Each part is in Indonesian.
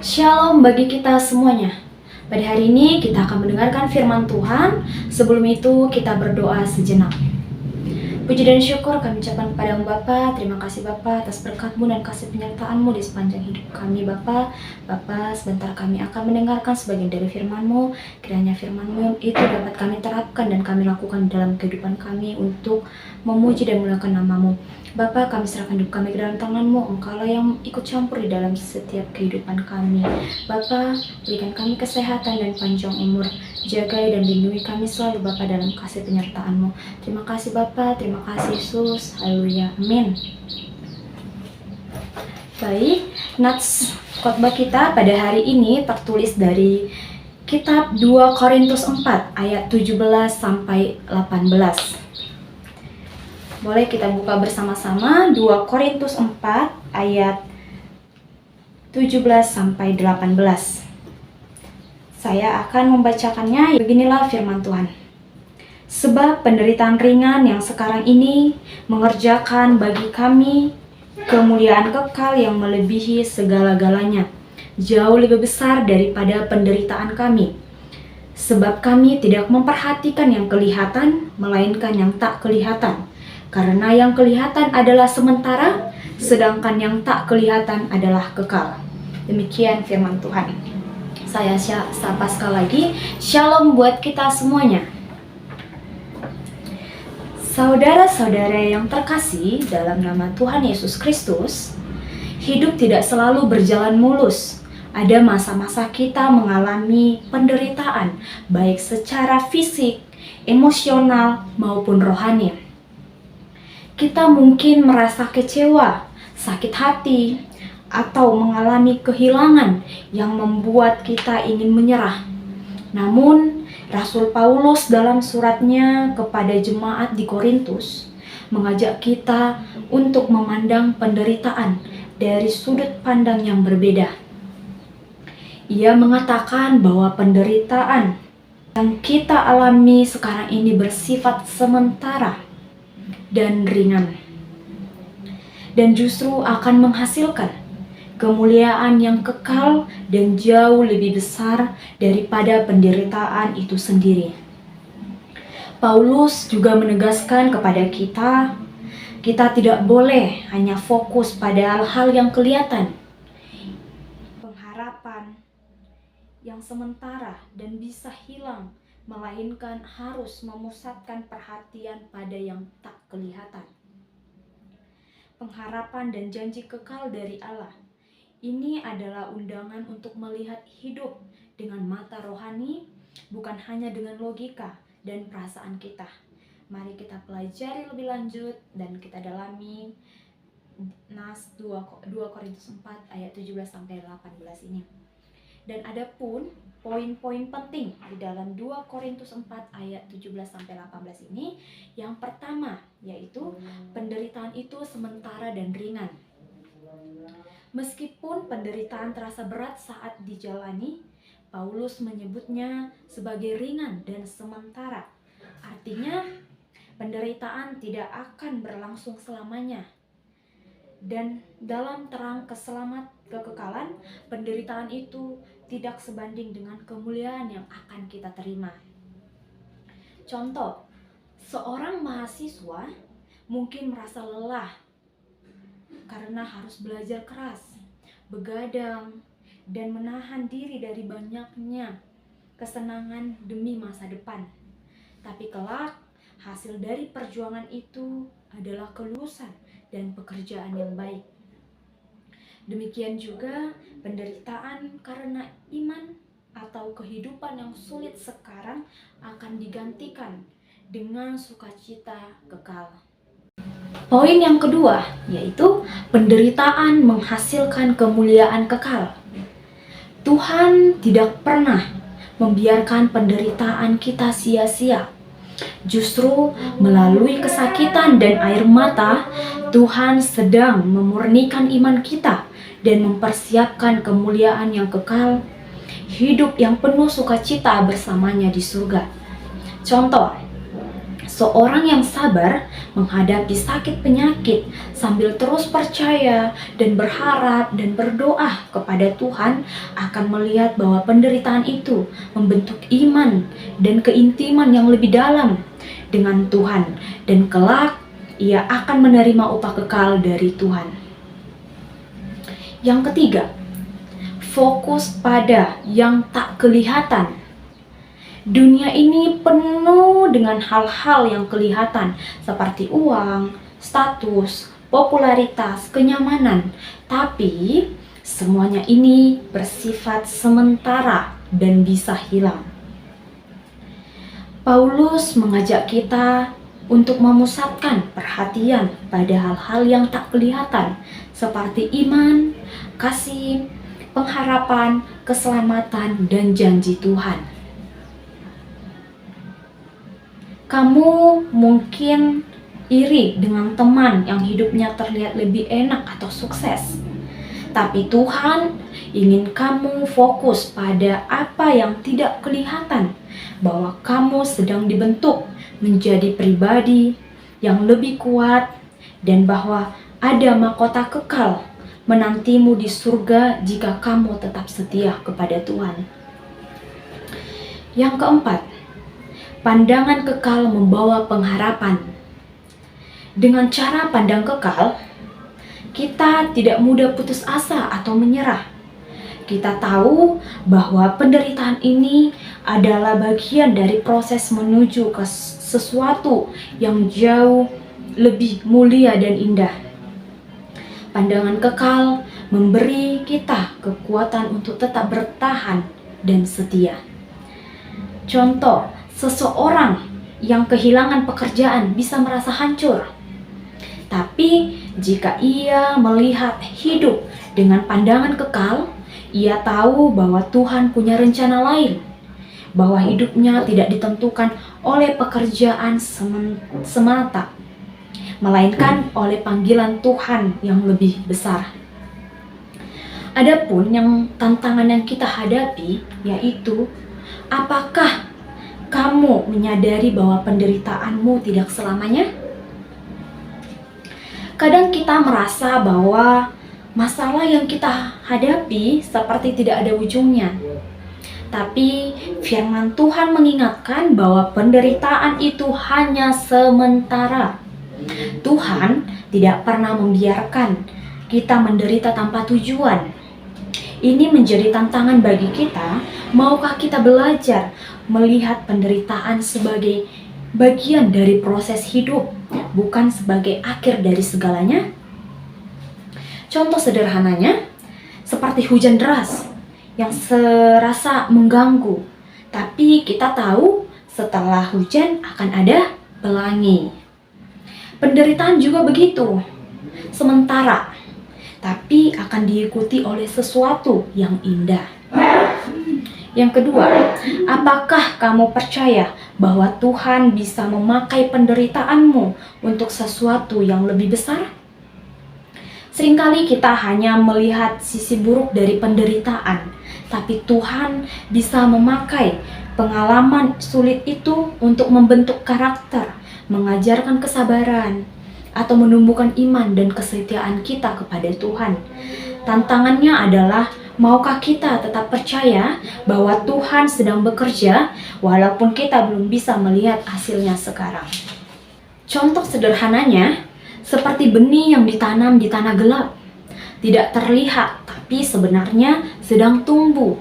Shalom bagi kita semuanya. Pada hari ini kita akan mendengarkan firman Tuhan. Sebelum itu kita berdoa sejenak. Puji dan syukur kami ucapkan kepada-Mu Bapa. Terima kasih Bapa atas berkat-Mu dan kasih penyertaan-Mu di sepanjang hidup kami Bapa. Bapa, sebentar kami akan mendengarkan sebagian dari firman-Mu. Kiranya firman-Mu itu dapat kami terapkan dan kami lakukan dalam kehidupan kami untuk memuji dan memuliakan nama-Mu. Bapa, kami serahkan hidup kami ke dalam tangan-Mu. Engkaulah yang ikut campur di dalam setiap kehidupan kami. Bapa, berikan kami kesehatan dan panjang umur. Jaga dan lindungi kami selalu Bapa dalam kasih penyertaan-Mu. Terima kasih Bapa, terima kasih Yesus. Haleluya. Amin. Baik, nats khotbah kita pada hari ini tertulis dari kitab 2 Korintus 4 ayat 17 sampai 18. Boleh kita buka bersama-sama 2 Korintus 4 ayat 17 sampai 18. Saya akan membacakannya. Beginilah firman Tuhan. Sebab penderitaan ringan yang sekarang ini mengerjakan bagi kami kemuliaan kekal yang melebihi segala-galanya, jauh lebih besar daripada penderitaan kami. Sebab kami tidak memperhatikan yang kelihatan, melainkan yang tak kelihatan. Karena yang kelihatan adalah sementara, sedangkan yang tak kelihatan adalah kekal. Demikian firman Tuhan. Saya sapa sekali lagi, shalom buat kita semuanya. Saudara-saudara yang terkasih dalam nama Tuhan Yesus Kristus, hidup tidak selalu berjalan mulus. Ada masa-masa kita mengalami penderitaan, baik secara fisik, emosional, maupun rohani. Kita mungkin merasa kecewa, sakit hati, atau mengalami kehilangan yang membuat kita ingin menyerah. Namun, Rasul Paulus dalam suratnya kepada jemaat di Korintus mengajak kita untuk memandang penderitaan dari sudut pandang yang berbeda. Ia mengatakan bahwa penderitaan yang kita alami sekarang ini bersifat sementara dan ringan, dan justru akan menghasilkan kemuliaan yang kekal dan jauh lebih besar daripada penderitaan itu sendiri. Paulus juga menegaskan kepada kita tidak boleh hanya fokus pada hal-hal yang kelihatan, pengharapan yang sementara dan bisa hilang, melainkan harus memusatkan perhatian pada yang tak kelihatan. Pengharapan dan janji kekal dari Allah. Ini adalah undangan untuk melihat hidup dengan mata rohani, bukan hanya dengan logika dan perasaan kita. Mari kita pelajari lebih lanjut dan kita dalami nas 2 Korintus 4 ayat 17 sampai 18 ini. Dan ada pun poin-poin penting di dalam 2 Korintus 4 ayat 17 sampai 18 ini. Yang pertama yaitu penderitaan itu sementara dan ringan. Meskipun penderitaan terasa berat saat dijalani, Paulus menyebutnya sebagai ringan dan sementara. Artinya, penderitaan tidak akan berlangsung selamanya. Dan dalam terang kekekalan, penderitaan itu tidak sebanding dengan kemuliaan yang akan kita terima. Contoh, seorang mahasiswa mungkin merasa lelah karena harus belajar keras, begadang, dan menahan diri dari banyaknya kesenangan demi masa depan. Tapi kelak, hasil dari perjuangan itu adalah kelulusan dan pekerjaan yang baik. Demikian juga penderitaan karena iman atau kehidupan yang sulit sekarang akan digantikan dengan sukacita kekal. Poin yang kedua yaitu penderitaan menghasilkan kemuliaan kekal. Tuhan tidak pernah membiarkan penderitaan kita sia-sia. Justru melalui kesakitan dan air mata, Tuhan sedang memurnikan iman kita dan mempersiapkan kemuliaan yang kekal, hidup yang penuh sukacita bersamanya di surga. Contoh, Seorang yang sabar menghadapi sakit penyakit sambil terus percaya dan berharap dan berdoa kepada Tuhan akan melihat bahwa penderitaan itu membentuk iman dan keintiman yang lebih dalam dengan Tuhan, dan kelak ia akan menerima upah kekal dari Tuhan. Yang ketiga, fokus pada yang tak kelihatan. Dunia ini penuh dengan hal-hal yang kelihatan seperti uang, status, popularitas, kenyamanan. Tapi semuanya ini bersifat sementara dan bisa hilang. Paulus mengajak kita untuk memusatkan perhatian pada hal-hal yang tak kelihatan seperti iman, kasih, pengharapan, keselamatan, dan janji Tuhan. Kamu mungkin iri dengan teman yang hidupnya terlihat lebih enak atau sukses. Tapi Tuhan ingin kamu fokus pada apa yang tidak kelihatan, bahwa kamu sedang dibentuk menjadi pribadi yang lebih kuat dan bahwa ada mahkota kekal menantimu di surga jika kamu tetap setia kepada Tuhan. Yang keempat, pandangan kekal membawa pengharapan. Dengan cara pandang kekal, kita tidak mudah putus asa atau menyerah. Kita tahu bahwa penderitaan ini adalah bagian dari proses menuju ke sesuatu yang jauh lebih mulia dan indah. Pandangan kekal memberi kita kekuatan untuk tetap bertahan dan setia. Contoh, seseorang yang kehilangan pekerjaan bisa merasa hancur. Tapi jika ia melihat hidup dengan pandangan kekal, ia tahu bahwa Tuhan punya rencana lain, bahwa hidupnya tidak ditentukan oleh pekerjaan semata, melainkan oleh panggilan Tuhan yang lebih besar. Adapun yang tantangan yang kita hadapi, yaitu apakah kamu menyadari bahwa penderitaanmu tidak selamanya? Kadang kita merasa bahwa masalah yang kita hadapi seperti tidak ada ujungnya. Tapi firman Tuhan mengingatkan bahwa penderitaan itu hanya sementara. Tuhan tidak pernah membiarkan kita menderita tanpa tujuan. Ini menjadi tantangan bagi kita. Maukah kita belajar melihat penderitaan sebagai bagian dari proses hidup, bukan sebagai akhir dari segalanya? Contoh sederhananya, seperti hujan deras yang serasa mengganggu, tapi kita tahu setelah hujan akan ada pelangi. Penderitaan juga begitu, sementara, tapi akan diikuti oleh sesuatu yang indah. Yang kedua, apakah kamu percaya bahwa Tuhan bisa memakai penderitaanmu untuk sesuatu yang lebih besar? Seringkali kita hanya melihat sisi buruk dari penderitaan, tapi Tuhan bisa memakai pengalaman sulit itu untuk membentuk karakter, mengajarkan kesabaran, atau menumbuhkan iman dan kesetiaan kita kepada Tuhan. Tantangannya adalah, maukah kita tetap percaya bahwa Tuhan sedang bekerja walaupun kita belum bisa melihat hasilnya sekarang? Contoh sederhananya, seperti benih yang ditanam di tanah gelap. Tidak terlihat, tapi sebenarnya sedang tumbuh.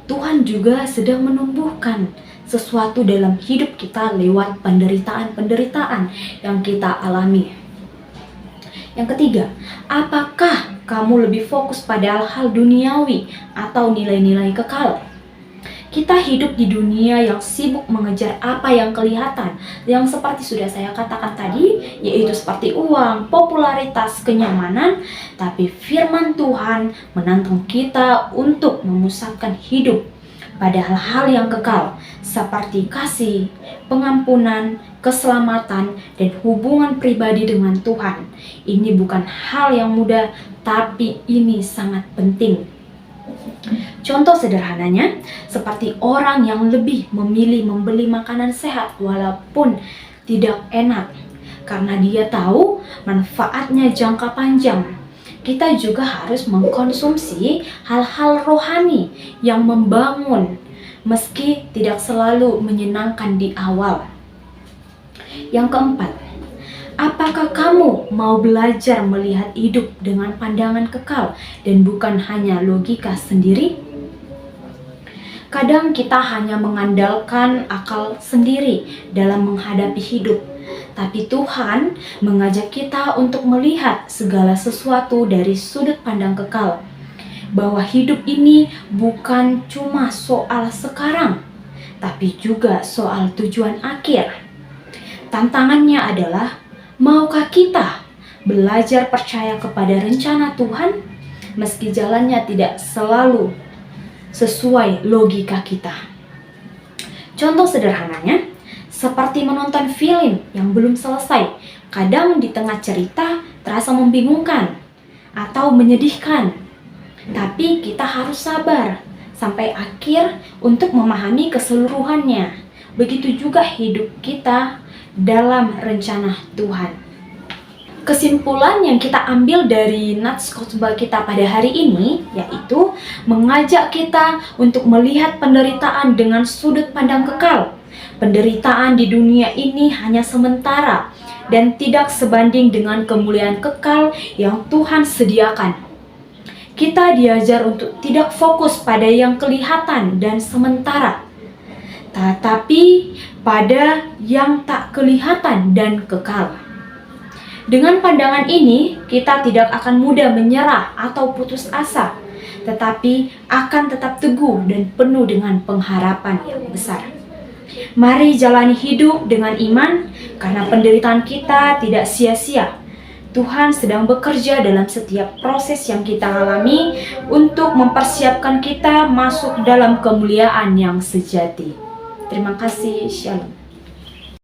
Tuhan juga sedang menumbuhkan sesuatu dalam hidup kita lewat penderitaan-penderitaan yang kita alami. Yang ketiga, apakah kamu lebih fokus pada hal duniawi atau nilai-nilai kekal? Kita hidup di dunia yang sibuk mengejar apa yang kelihatan, yang seperti sudah saya katakan tadi, yaitu seperti uang, popularitas, kenyamanan. Tapi firman Tuhan menantang kita untuk memusatkan hidup pada hal-hal yang kekal, seperti kasih, pengampunan, keselamatan, dan hubungan pribadi dengan Tuhan. Ini bukan hal yang mudah, tapi ini sangat penting. Contoh sederhananya, seperti orang yang lebih memilih membeli makanan sehat walaupun tidak enak karena dia tahu manfaatnya jangka panjang. Kita juga harus mengkonsumsi hal-hal rohani yang membangun, meski tidak selalu menyenangkan di awal. Yang keempat, apakah kamu mau belajar melihat hidup dengan pandangan kekal dan bukan hanya logika sendiri? Kadang kita hanya mengandalkan akal sendiri dalam menghadapi hidup, tapi Tuhan mengajak kita untuk melihat segala sesuatu dari sudut pandang kekal. Bahwa hidup ini bukan cuma soal sekarang, tapi juga soal tujuan akhir. Tantangannya adalah, maukah kita belajar percaya kepada rencana Tuhan meski jalannya tidak selalu sesuai logika kita? Contoh sederhananya, seperti menonton film yang belum selesai. Kadang di tengah cerita terasa membingungkan atau menyedihkan. Tapi kita harus sabar sampai akhir untuk memahami keseluruhannya. Begitu juga hidup kita dalam rencana Tuhan. Kesimpulan yang kita ambil dari nats khotbah kita pada hari ini yaitu mengajak kita untuk melihat penderitaan dengan sudut pandang kekal. Penderitaan di dunia ini hanya sementara dan tidak sebanding dengan kemuliaan kekal yang Tuhan sediakan. Kita diajar untuk tidak fokus pada yang kelihatan dan sementara, tetapi pada yang tak kelihatan dan kekal. Dengan pandangan ini, kita tidak akan mudah menyerah atau putus asa, tetapi akan tetap teguh dan penuh dengan pengharapan yang besar. Mari jalani hidup dengan iman, karena penderitaan kita tidak sia-sia. Tuhan sedang bekerja dalam setiap proses yang kita alami untuk mempersiapkan kita masuk dalam kemuliaan yang sejati. Terima kasih, Shalom.